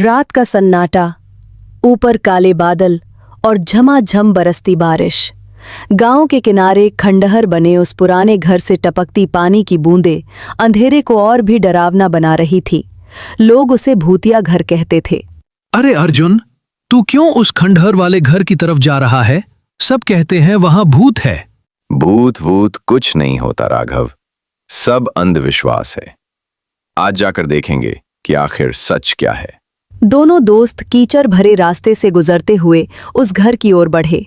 रात का सन्नाटा, ऊपर काले बादल और झमाझम बरसती बारिश। गांव के किनारे खंडहर बने उस पुराने घर से टपकती पानी की बूंदें अंधेरे को और भी डरावना बना रही थी। लोग उसे भूतिया घर कहते थे। अरे अर्जुन, तू क्यों उस खंडहर वाले घर की तरफ जा रहा है? सब कहते हैं वहां भूत है। भूत वूत कुछ नहीं होता राघव, सब अंधविश्वास है। आज जाकर देखेंगे कि आखिर सच क्या है। दोनों दोस्त कीचड़ भरे रास्ते से गुजरते हुए उस घर की ओर बढ़े।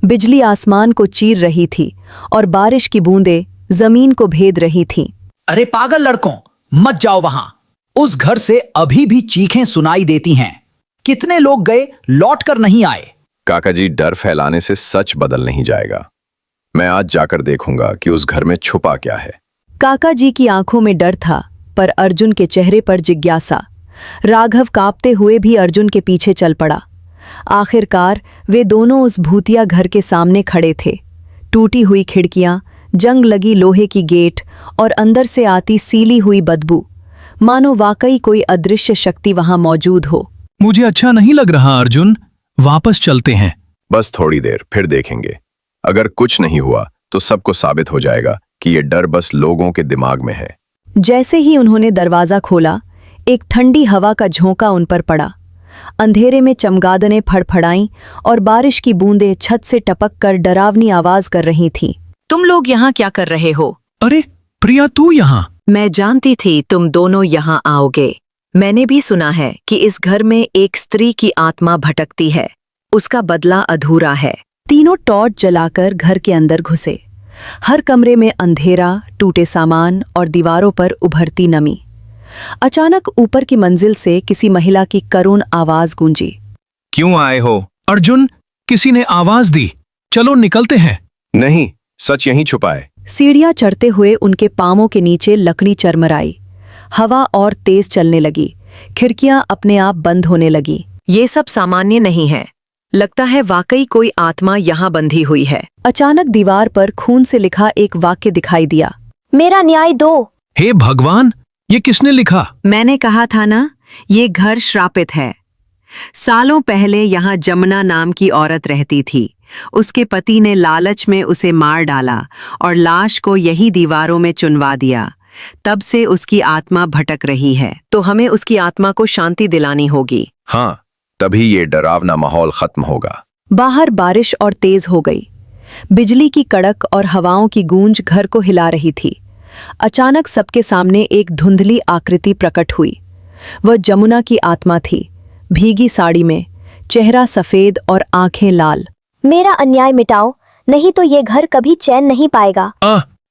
बिजली आसमान को चीर रही थी और बारिश की बूंदें जमीन को भेद रही थीं। अरे पागल लड़कों, मत जाओ वहां। उस घर से अभी भी चीखें सुनाई देती हैं। कितने लोग गए, लौट कर नहीं आए। काका जी, डर फैलाने से सच बदल नहीं जाएगा। मैं आज जाकर देखूंगा कि उस घर में छुपा क्या है। काका जी की आंखों में डर था, पर अर्जुन के चेहरे पर जिज्ञासा। राघव कांपते हुए भी अर्जुन के पीछे चल पड़ा। आखिरकार वे दोनों उस भूतिया घर के सामने खड़े थे। टूटी हुई खिड़कियां, जंग लगी लोहे की गेट और अंदर से आती सीली हुई बदबू, मानो वाकई कोई अदृश्य शक्ति वहां मौजूद हो। मुझे अच्छा नहीं लग रहा अर्जुन, वापस चलते हैं। बस थोड़ी देर, फिर देखेंगे। अगर कुछ नहीं हुआ तो सबको साबित हो जाएगा कि ये डर बस लोगों के दिमाग में है। जैसे ही उन्होंने दरवाजा खोला, एक ठंडी हवा का झोंका उन पर पड़ा। अंधेरे में चमगादनें फड़फड़ाईं और बारिश की बूंदें छत से टपक कर डरावनी आवाज कर रही थीं। तुम लोग यहाँ क्या कर रहे हो? अरे प्रिया, तू यहाँ? मैं जानती थी तुम दोनों यहाँ आओगे। मैंने भी सुना है कि इस घर में एक स्त्री की आत्मा भटकती है, उसका बदला अधूरा है। तीनों टॉर्च जलाकर घर के अंदर घुसे। हर कमरे में अंधेरा, टूटे सामान और दीवारों पर उभरती नमी। अचानक ऊपर की मंजिल से किसी महिला की करुण आवाज गूंजी। क्यों आए हो? अर्जुन, किसी ने आवाज दी, चलो निकलते हैं। नहीं, सच यहीं छुपा है। सीढ़ियां चढ़ते हुए उनके पांवों के नीचे लकड़ी चरमराई। हवा और तेज चलने लगी। खिड़कियां अपने आप बंद होने लगी। ये सब सामान्य नहीं है, लगता है वाकई कोई आत्मा यहाँ बंधी हुई है। अचानक दीवार पर खून से लिखा एक वाक्य दिखाई दिया। मेरा न्याय दो। हे भगवान, ये किसने लिखा? मैंने कहा था ना, ये घर श्रापित है। सालों पहले यहाँ जमुना नाम की औरत रहती थी। उसके पति ने लालच में उसे मार डाला और लाश को यही दीवारों में चुनवा दिया। तब से उसकी आत्मा भटक रही है, तो हमें उसकी आत्मा को शांति दिलानी होगी। हाँ, तभी ये डरावना माहौल खत्म होगा। बाहर बारिश और तेज हो गई। बिजली की कड़क और हवाओं की गूंज घर को हिला रही थी। अचानक सबके सामने एक धुंधली आकृति प्रकट हुई। वह जमुना की आत्मा थी, भीगी साड़ी में, चेहरा सफेद और आंखें लाल। मेरा अन्याय मिटाओ, नहीं तो ये घर कभी चैन नहीं पाएगा।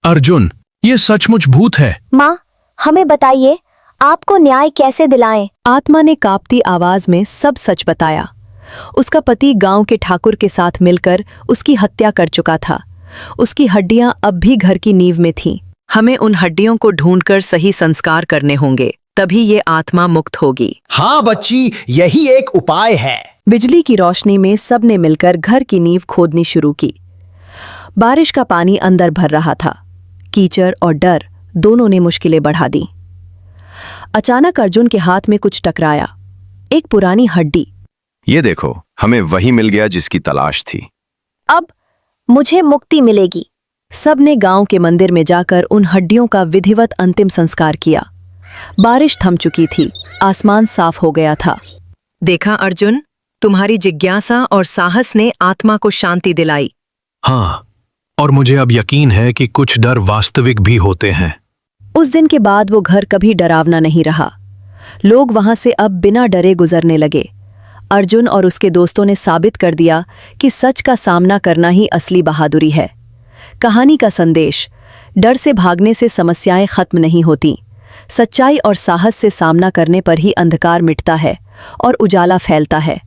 अर्जुन, ये सचमुच भूत है। माँ, हमें बताइए, आपको न्याय कैसे दिलाएं? आत्मा ने कांपती आवाज में सब सच बताया। उसका पति गांव के ठाकुर के साथ मिलकर उसकी हत्या कर चुका था। उसकी हड्डियां अब भी घर की नींव में थीं। हमें उन हड्डियों को ढूंढकर सही संस्कार करने होंगे, तभी ये आत्मा मुक्त होगी। हाँ बच्ची, यही एक उपाय है। बिजली की रोशनी में सबने मिलकर घर की नींव खोदनी शुरू की। बारिश का पानी अंदर भर रहा था। कीचड़ और डर दोनों ने मुश्किलें बढ़ा दी। अचानक अर्जुन के हाथ में कुछ टकराया, एक पुरानी हड्डी। ये देखो, हमें वही मिल गया जिसकी तलाश थी। अब मुझे मुक्ति मिलेगी। सबने गांव के मंदिर में जाकर उन हड्डियों का विधिवत अंतिम संस्कार किया। बारिश थम चुकी थी, आसमान साफ हो गया था। देखा अर्जुन, तुम्हारी जिज्ञासा और साहस ने आत्मा को शांति दिलाई। हाँ, और मुझे अब यकीन है कि कुछ डर वास्तविक भी होते हैं। उस दिन के बाद वो घर कभी डरावना नहीं रहा। लोग वहां से अब बिना डरे गुजरने लगे। अर्जुन और उसके दोस्तों ने साबित कर दिया कि सच का सामना करना ही असली बहादुरी है। कहानी का संदेश: डर से भागने से समस्याएं खत्म नहीं होती। सच्चाई और साहस से सामना करने पर ही अंधकार मिटता है और उजाला फैलता है।